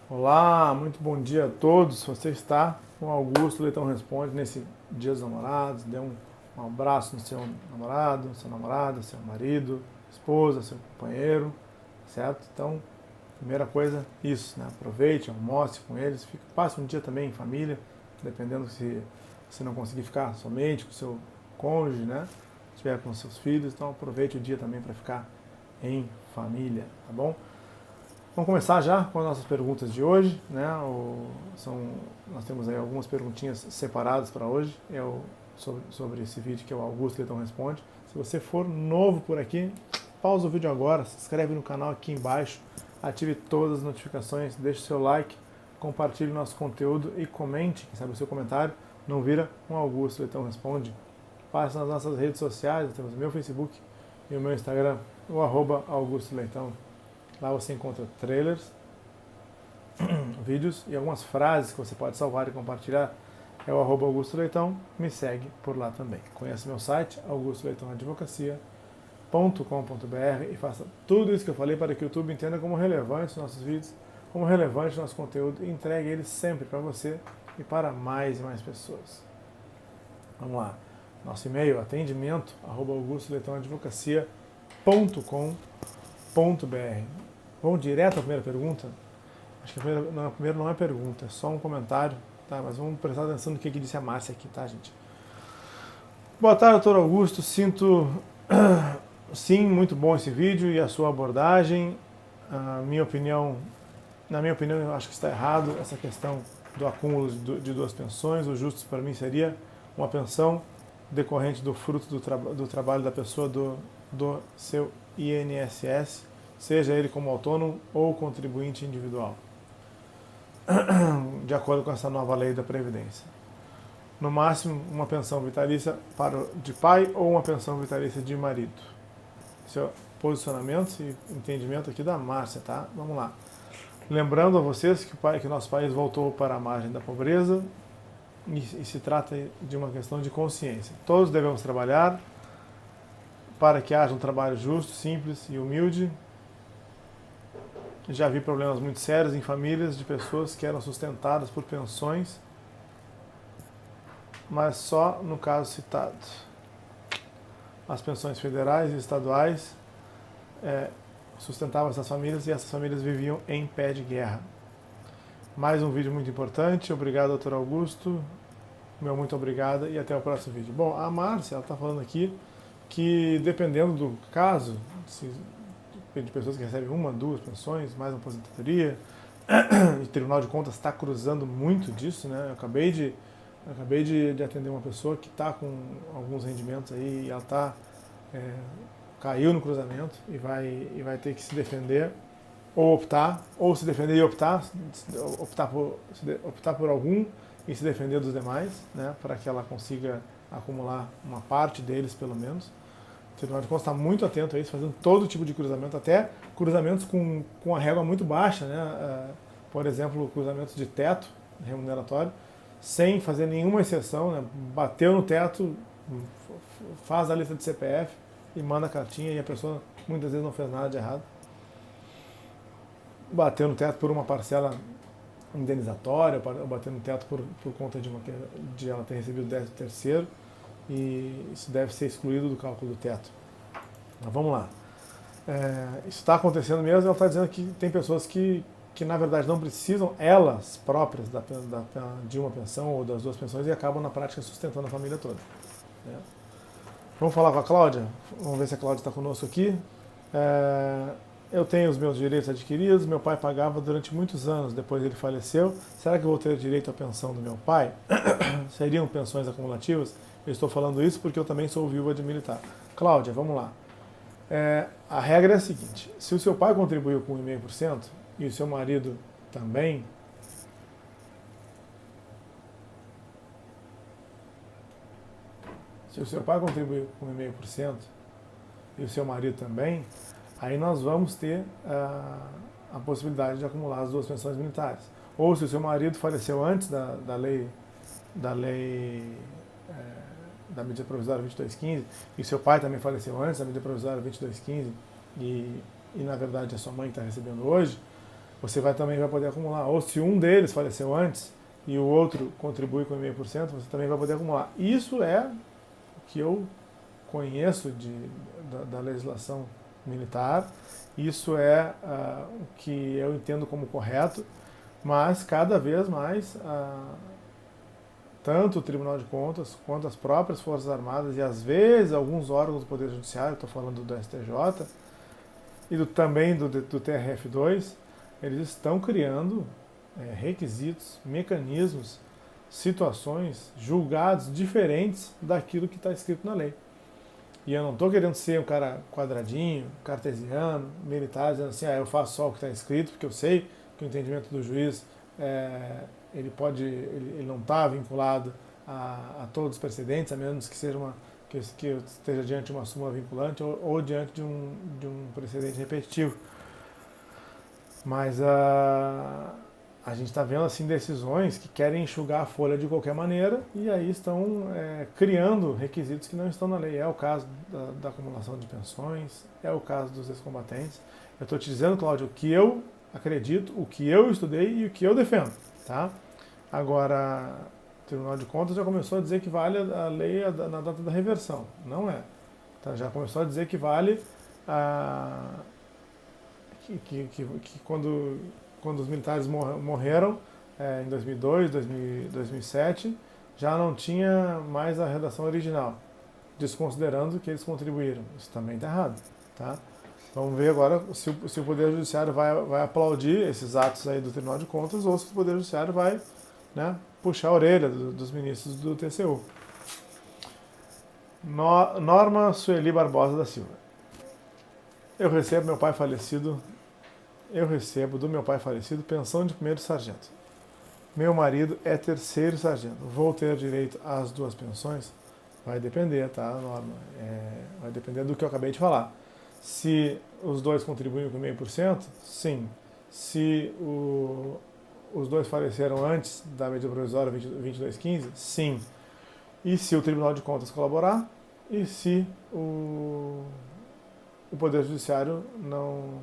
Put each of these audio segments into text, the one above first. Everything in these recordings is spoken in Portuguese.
Olá, muito bom dia a todos. Você está com Augusto Leitão Responde nesse Dia dos Namorados. Dê um abraço no seu namorado, sua namorada, seu marido, esposa, seu companheiro, certo? Então, primeira coisa, isso, né? Aproveite, almoce com eles, passe um dia também em família, dependendo se você não conseguir ficar somente com o seu cônjuge, né? Se estiver com seus filhos, então aproveite o dia também para ficar em família, tá bom? Vamos começar já com as nossas perguntas de hoje, né? Nós temos aí algumas perguntinhas separadas para hoje, sobre esse vídeo que é o Augusto Leitão Responde. Se você for novo por aqui, pausa o vídeo agora, se inscreve no canal aqui embaixo, ative todas as notificações, deixe seu like, compartilhe nosso conteúdo e comente, quem sabe o seu comentário não vira um Augusto Leitão Responde. Passe nas nossas redes sociais, temos o meu Facebook e o meu Instagram, o @Augusto Leitão. Lá você encontra trailers, vídeos e algumas frases que você pode salvar e compartilhar. É o @Augusto Leitão, me segue por lá também. Conhece meu site, augustoleitãoadvocacia.com.br, e faça tudo isso que eu falei para que o YouTube entenda como relevante os nossos vídeos, como relevante o nosso conteúdo e entregue ele sempre para você e para mais e mais pessoas. Vamos lá. Nosso e-mail, atendimento@augustoleitãoadvocacia.com.br. Vamos direto à primeira pergunta? Acho que a primeira não é pergunta, é só um comentário, tá? Mas vamos prestar atenção no que disse a Márcia aqui, tá, gente? Boa tarde, doutor Augusto. Sim, muito bom esse vídeo e a sua abordagem. Na minha opinião, eu acho que está errado essa questão do acúmulo de duas pensões. O justo para mim seria uma pensão decorrente do fruto do trabalho da pessoa do seu INSS, seja ele como autônomo ou contribuinte individual, de acordo com essa nova lei da Previdência. No máximo, uma pensão vitalícia de pai ou uma pensão vitalícia de marido. Esse é o posicionamento e entendimento aqui da Márcia, tá? Vamos lá. Lembrando a vocês que nosso país voltou para a margem da pobreza e se trata de uma questão de consciência. Todos devemos trabalhar para que haja um trabalho justo, simples e humilde. Já vi problemas muito sérios em famílias de pessoas que eram sustentadas por pensões, mas só no caso citado. As pensões federais e estaduais sustentavam essas famílias e essas famílias viviam em pé de guerra. Mais um vídeo muito importante. Obrigado, doutor Augusto. Meu muito obrigado e até o próximo vídeo. Bom, a Márcia está falando aqui que dependendo do caso, de pessoas que recebem uma, duas pensões, mais uma aposentadoria, e o Tribunal de Contas está cruzando muito disso, né? Eu acabei de atender uma pessoa que está com alguns rendimentos aí e ela caiu no cruzamento e vai ter que se defender ou se defender e optar por algum e se defender dos demais, né? Para que ela consiga acumular uma parte deles pelo menos. O Tribunal de Contas está muito atento a isso, fazendo todo tipo de cruzamento, até cruzamentos com a régua muito baixa, né? Por exemplo, cruzamentos de teto remuneratório, sem fazer nenhuma exceção, né? Bateu no teto, faz a lista de CPF e manda a cartinha e a pessoa muitas vezes não fez nada de errado. Bateu no teto por uma parcela indenizatória, bateu no teto por conta de ela ter recebido o 13º, e isso deve ser excluído do cálculo do teto. Mas vamos lá. Isso está acontecendo mesmo. Ela está dizendo que tem pessoas que na verdade não precisam elas próprias de uma pensão ou das duas pensões e acabam na prática sustentando a família toda, né? Vamos falar com a Cláudia? Vamos ver se a Cláudia está conosco aqui. Eu tenho os meus direitos adquiridos, meu pai pagava durante muitos anos, depois ele faleceu. Será que eu vou ter direito à pensão do meu pai? Seriam pensões acumulativas? Eu estou falando isso porque eu também sou viúva de militar. Cláudia, vamos lá. A regra é a seguinte: se o seu pai contribuiu com 1,5% e o seu marido também, se o seu pai contribuiu com 1,5% e o seu marido também, aí nós vamos ter a possibilidade de acumular as duas pensões militares. Ou se o seu marido faleceu antes da lei da medida provisória 2215 e seu pai também faleceu antes da medida provisória 2215 e na verdade a sua mãe está recebendo hoje, você também vai poder acumular. Ou se um deles faleceu antes e o outro contribui com 0,5%, você também vai poder acumular. Isso é o que eu conheço da legislação militar, isso é o que eu entendo como correto, mas cada vez mais tanto o Tribunal de Contas quanto as próprias Forças Armadas e às vezes alguns órgãos do Poder Judiciário, estou falando do STJ e também do TRF2, eles estão criando requisitos, mecanismos, situações, julgados diferentes daquilo que está escrito na lei. E eu não estou querendo ser um cara quadradinho, cartesiano, militar, dizendo assim, eu faço só o que está escrito, porque eu sei que o entendimento do juiz ele não está vinculado a todos os precedentes, a menos que seja que eu esteja diante de uma súmula vinculante ou diante de um precedente repetitivo. Mas a gente está vendo assim decisões que querem enxugar a folha de qualquer maneira e aí estão criando requisitos que não estão na lei. É o caso da acumulação de pensões, é o caso dos ex-combatentes. Eu estou te dizendo, Cláudio, o que eu acredito, o que eu estudei e o que eu defendo. Tá? Agora, o Tribunal de Contas já começou a dizer que vale a lei na data da reversão. Não é. Tá? Já começou a dizer que vale que quando os militares morreram em 2002, 2007, já não tinha mais a redação original, desconsiderando que eles contribuíram. Isso também está errado. Tá? Vamos ver agora se o Poder Judiciário vai aplaudir esses atos aí do Tribunal de Contas ou se o Poder Judiciário vai puxar a orelha dos ministros do TCU. Norma Sueli Barbosa da Silva. Eu recebo do meu pai falecido pensão de 1º sargento. Meu marido é 3º sargento. Vou ter direito às 2 pensões? Vai depender, tá, Norma? Vai depender do que eu acabei de falar. Se os dois contribuem com 0,5%, sim. Se os dois faleceram antes da medida provisória 2215, sim. E se o Tribunal de Contas colaborar? E se o Poder Judiciário não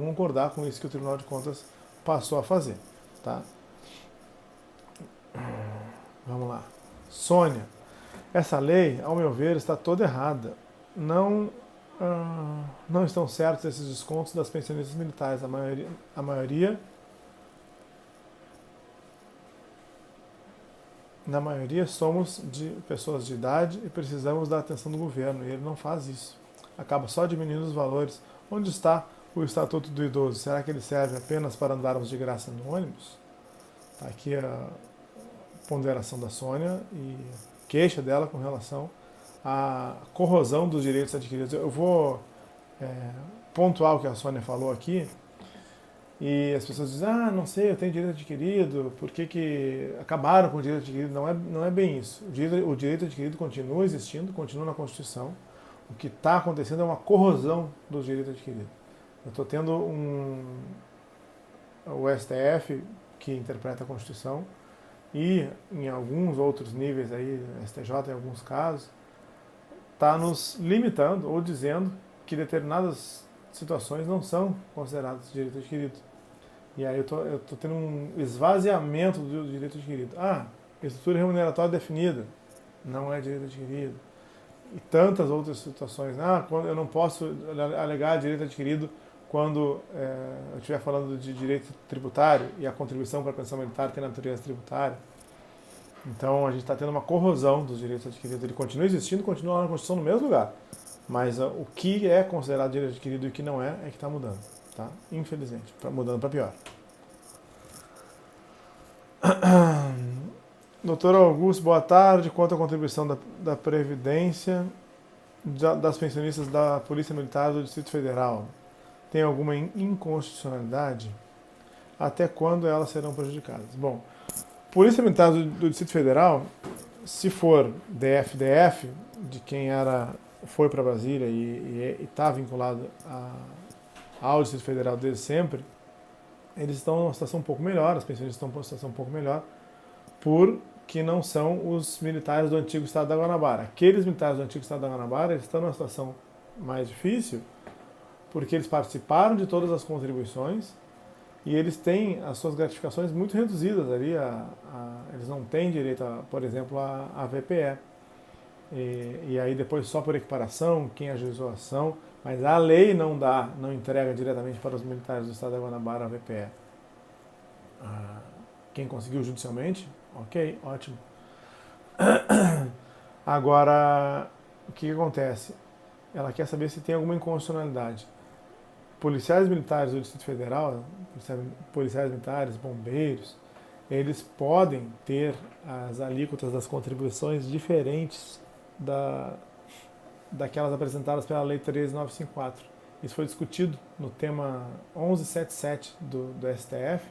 concordar com isso que o Tribunal de Contas passou a fazer. Tá? Vamos lá. Sônia, essa lei, ao meu ver, está toda errada. Não estão certos esses descontos das pensionistas militares. A na maioria somos de pessoas de idade e precisamos da atenção do governo, e ele não faz isso. Acaba só diminuindo os valores. Onde está o Estatuto do Idoso? Será que ele serve apenas para andarmos de graça no ônibus? Está aqui a ponderação da Sônia e queixa dela com relação à corrosão dos direitos adquiridos. Eu vou pontuar o que a Sônia falou aqui, e as pessoas dizem, não sei, eu tenho direito adquirido, por que acabaram com o direito adquirido? Não é bem isso. O direito adquirido continua existindo, continua na Constituição. O que está acontecendo é uma corrosão dos direitos adquiridos. Eu estou tendo o STF, que interpreta a Constituição, e em alguns outros níveis, aí, STJ em alguns casos, está nos limitando ou dizendo que determinadas situações não são consideradas direito adquirido. E aí eu tô tendo um esvaziamento do direito adquirido. Estrutura remuneratória definida, não é direito adquirido. E tantas outras situações. Eu não posso alegar direito adquirido quando eu estiver falando de direito tributário e a contribuição para a pensão militar tem natureza tributária. Então a gente está tendo uma corrosão dos direitos adquiridos. Ele continua existindo, continua lá na Constituição no mesmo lugar. Mas o que é considerado direito adquirido e o que não é que está mudando. Tá? Infelizmente, mudando para pior. Doutor Augusto, boa tarde. Quanto à contribuição da Previdência das pensionistas da Polícia Militar do Distrito Federal, tem alguma inconstitucionalidade? Até quando elas serão prejudicadas? Bom, Polícia Militar do Distrito Federal, se for DF, de quem foi para Brasília e está vinculado ao Distrito Federal desde sempre, eles estão numa situação um pouco melhor, as pensionistas estão numa situação um pouco melhor, porque não são os militares do antigo Estado da Guanabara. Aqueles militares do antigo Estado da Guanabara, eles estão numa situação mais difícil, porque eles participaram de todas as contribuições e eles têm as suas gratificações muito reduzidas ali, eles não têm direito, por exemplo, a VPE. E aí depois só por equiparação, quem ajuizou a ação, mas a lei não entrega diretamente para os militares do estado da Guanabara a VPE. Quem conseguiu judicialmente, ok, ótimo. Agora, o que acontece? Ela quer saber se tem alguma inconstitucionalidade. Policiais militares do Distrito Federal, policiais militares, bombeiros, eles podem ter as alíquotas das contribuições diferentes daquelas apresentadas pela Lei 13.954. Isso foi discutido no tema 1177 do STF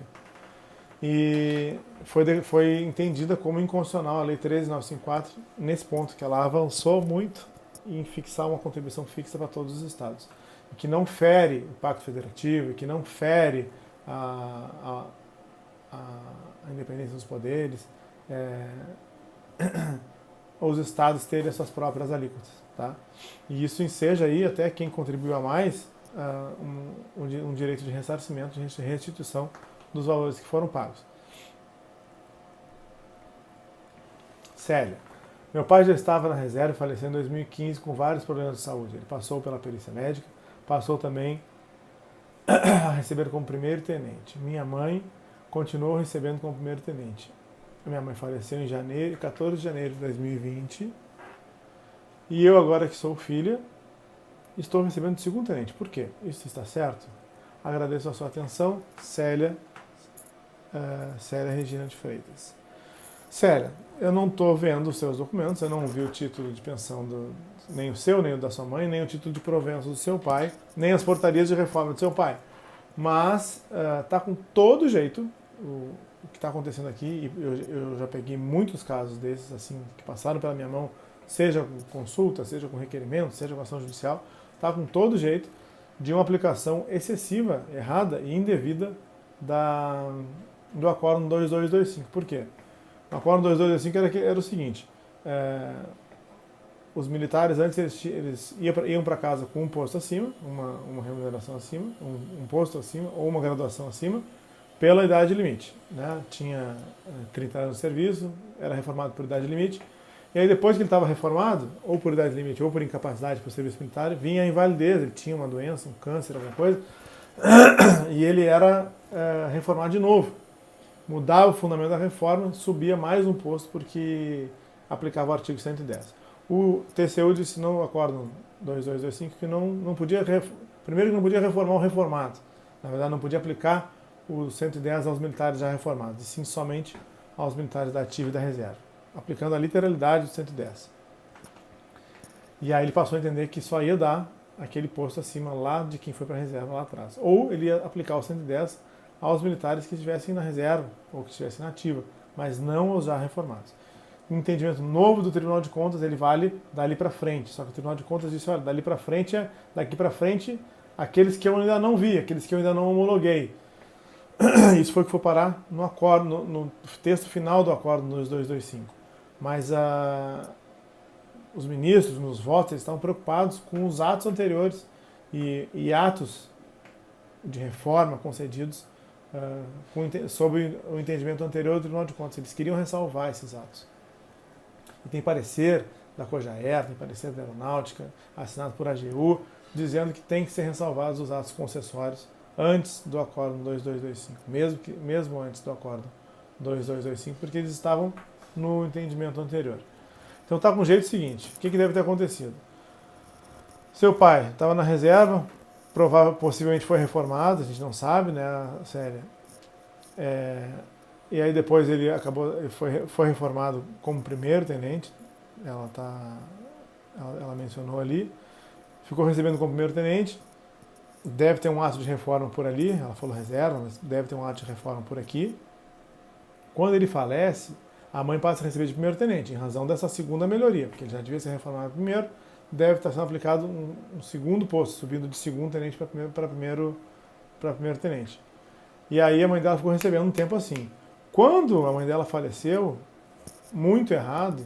e foi entendida como inconstitucional a Lei 13.954 nesse ponto, que ela avançou muito em fixar uma contribuição fixa para todos os estados, que não fere o Pacto Federativo, que não fere a independência dos poderes, os estados terem as suas próprias alíquotas. Tá? E isso enseja aí até quem contribuiu a mais um direito de ressarcimento, de restituição dos valores que foram pagos. Célia. Meu pai já estava na reserva e faleceu em 2015 com vários problemas de saúde. Ele passou pela perícia médica, passou também a receber como primeiro-tenente. Minha mãe continuou recebendo como primeiro-tenente. Minha mãe faleceu em 14 de janeiro de 2020. E eu, agora que sou filha, estou recebendo de segundo-tenente. Por quê? Isso está certo? Agradeço a sua atenção, Célia Regina de Freitas. Célia, eu não estou vendo os seus documentos, eu não vi o título de pensão nem o seu, nem o da sua mãe, nem o título de provenço do seu pai, nem as portarias de reforma do seu pai. Mas está com todo jeito o que está acontecendo aqui, e eu já peguei muitos casos desses, assim, que passaram pela minha mão, seja com consulta, seja com requerimento, seja com ação judicial, está com todo jeito de uma aplicação excessiva, errada e indevida do Acórdão 2225. Por quê? O Acórdão 2225 era o seguinte, os militares antes eles iam para casa com um posto acima, uma remuneração acima, um posto acima ou uma graduação acima, pela idade limite. Né? Tinha 30 anos de serviço, era reformado por idade limite, e aí depois que ele estava reformado, ou por idade limite ou por incapacidade por serviço militar, vinha a invalidez, ele tinha uma doença, um câncer, alguma coisa, e ele era reformado de novo. Mudava o fundamento da reforma, subia mais um posto porque aplicava o artigo 110. O TCU disse no Acórdão 2225 que não podia, primeiro que não podia reformar o reformado, na verdade não podia aplicar o 110 aos militares já reformados, e sim somente aos militares da ativa e da reserva, aplicando a literalidade do 110. E aí ele passou a entender que só ia dar aquele posto acima lá de quem foi para a reserva lá atrás. Ou ele ia aplicar o 110 aos militares que estivessem na reserva ou que estivessem na ativa, mas não aos já reformados. O entendimento novo do Tribunal de Contas, ele vale dali para frente. Só que o Tribunal de Contas disse, olha, daqui para frente, aqueles que eu ainda não vi, aqueles que eu ainda não homologuei. Isso foi o que foi parar no acordo, no texto final do Acórdão 2225. Mas os ministros, nos votos, eles estavam preocupados com os atos anteriores e atos de reforma concedidos sob o entendimento anterior do Tribunal de Contas. Eles queriam ressalvar esses atos. E tem parecer da Cojaer, tem parecer da Aeronáutica, assinado por AGU, dizendo que tem que ser ressalvados os atos concessórios antes do Acórdão 2225, mesmo antes do Acórdão 2225, porque eles estavam no entendimento anterior. Então está com o jeito seguinte, o que deve ter acontecido? Seu pai estava na reserva, possivelmente foi reformado, a gente não sabe, né, Célia? E aí depois ele foi reformado como primeiro-tenente, ela mencionou ali, ficou recebendo como primeiro-tenente, deve ter um ato de reforma por ali, ela falou reserva, mas deve ter um ato de reforma por aqui. Quando ele falece, a mãe passa a receber de primeiro-tenente, em razão dessa segunda melhoria, porque ele já devia ser reformado primeiro, deve estar sendo aplicado um segundo posto, subindo de segundo-tenente para primeiro-tenente. E aí a mãe dela ficou recebendo um tempo assim. Quando a mãe dela faleceu, muito errado,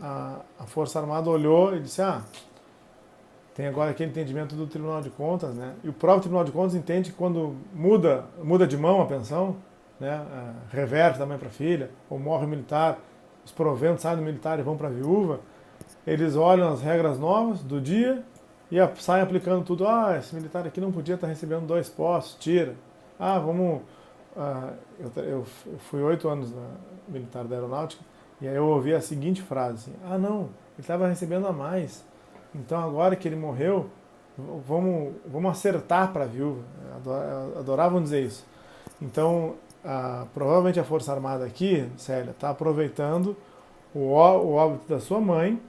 a Força Armada olhou e disse, tem agora aquele entendimento do Tribunal de Contas, né? E o próprio Tribunal de Contas entende que quando muda de mão a pensão, né? Reverte da mãe para a filha, ou morre o militar, os proventos saem do militar e vão para a viúva, eles olham as regras novas do dia e saem aplicando tudo. Ah, esse militar aqui não podia estar recebendo 2 postos, tira. Ah, vamos... eu fui 8 anos militar da aeronáutica, e aí eu ouvi a seguinte frase, assim, ah não, ele estava recebendo a mais, então agora que ele morreu, vamos acertar para a viúva. Adoravam dizer isso. Então, provavelmente a Força Armada aqui, Célia, está aproveitando o óbito da sua mãe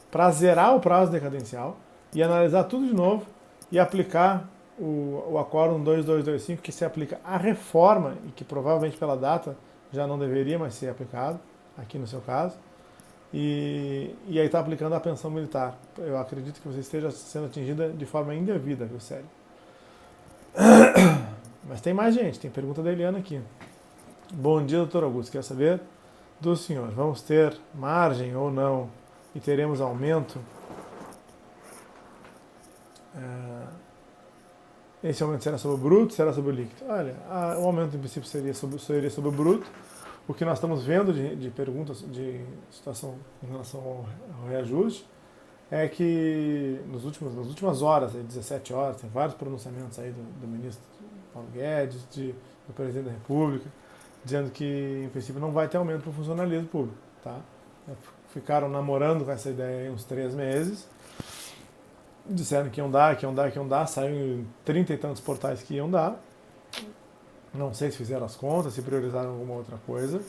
para zerar o prazo decadencial e analisar tudo de novo e aplicar o Acórdão 2225, que se aplica à reforma e que provavelmente pela data já não deveria mais ser aplicado, aqui no seu caso, e aí está aplicando a pensão militar. Eu acredito que você esteja sendo atingida de forma indevida, viu, Célio? Mas tem mais gente, tem pergunta da Eliana aqui. Bom dia, doutor Augusto. Quer saber do senhor, vamos ter margem ou não e teremos aumento? Esse aumento será sobre o bruto, será sobre o líquido? Olha, o aumento em princípio seria sobre o bruto. O que nós estamos vendo de perguntas, de situação em relação ao reajuste, é que nas últimas horas, 17 horas, tem vários pronunciamentos aí do ministro Paulo Guedes, do presidente da República, dizendo que em princípio não vai ter aumento para o funcionalismo público. Tá? Ficaram namorando com essa ideia aí uns 3 meses, disseram que iam dar, saiu em 30 e tantos portais que iam dar. Não sei se fizeram as contas, se priorizaram alguma outra coisa,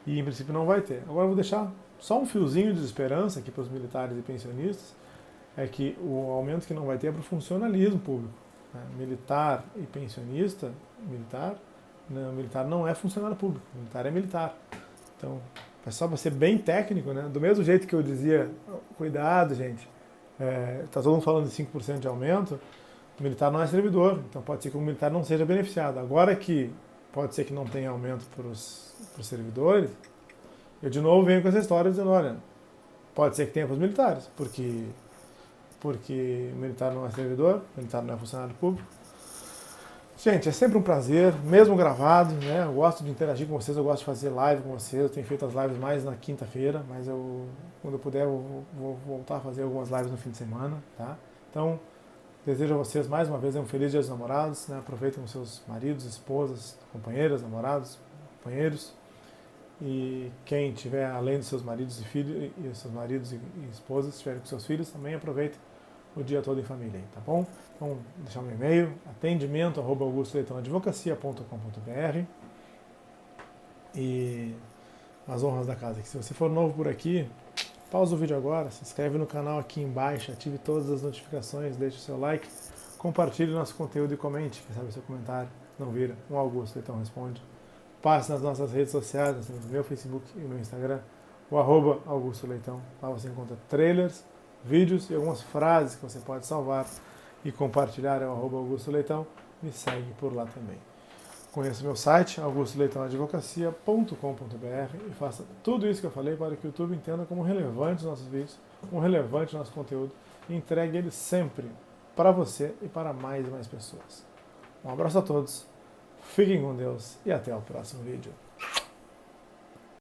e em princípio não vai ter. Agora eu vou deixar só um fiozinho de esperança aqui para os militares e pensionistas, é que o aumento que não vai ter é para o funcionalismo público. Né? Militar e pensionista, militar não é funcionário público, militar é militar. Então, é só para ser bem técnico, né? Do mesmo jeito que eu dizia, cuidado, gente, está todo mundo falando de 5% de aumento, o militar não é servidor, então pode ser que o militar não seja beneficiado. Agora que pode ser que não tenha aumento para os servidores, eu de novo venho com essa história dizendo, olha, pode ser que tenha para os militares, porque o militar não é servidor, o militar não é funcionário público. Gente, é sempre um prazer, mesmo gravado, né? Eu gosto de interagir com vocês, eu gosto de fazer live com vocês, eu tenho feito as lives mais na quinta-feira, mas quando eu puder, eu vou voltar a fazer algumas lives no fim de semana, tá? Então, desejo a vocês mais uma vez um feliz Dia dos Namorados, né? Aproveitem com seus maridos, esposas, companheiras, namorados, companheiros. E quem tiver, além dos seus maridos e filhos, e seus maridos e esposas, estiverem com seus filhos, também aproveitem o dia todo em família, tá bom? Então, deixar meu e-mail, atendimento@augustoleitãoadvocacia.com.br, e as honras da casa. Se você for novo por aqui, pausa o vídeo agora, se inscreve no canal aqui embaixo, ative todas as notificações, deixe o seu like, compartilhe o nosso conteúdo e comente, quem sabe o seu comentário não vira um Augusto Leitão Responde. Passe nas nossas redes sociais, no meu Facebook e no meu Instagram, o @Augusto Leitão. Lá você encontra trailers, vídeos e algumas frases que você pode salvar e compartilhar. É o @Augusto Leitão. Me segue por lá também. Conheça o meu site, augustoleitãoadvocacia.com.br, e faça tudo isso que eu falei para que o YouTube entenda como relevante os nossos vídeos, como relevante o nosso conteúdo, e entregue ele sempre para você e para mais e mais pessoas. Um abraço a todos, fiquem com Deus e até o próximo vídeo.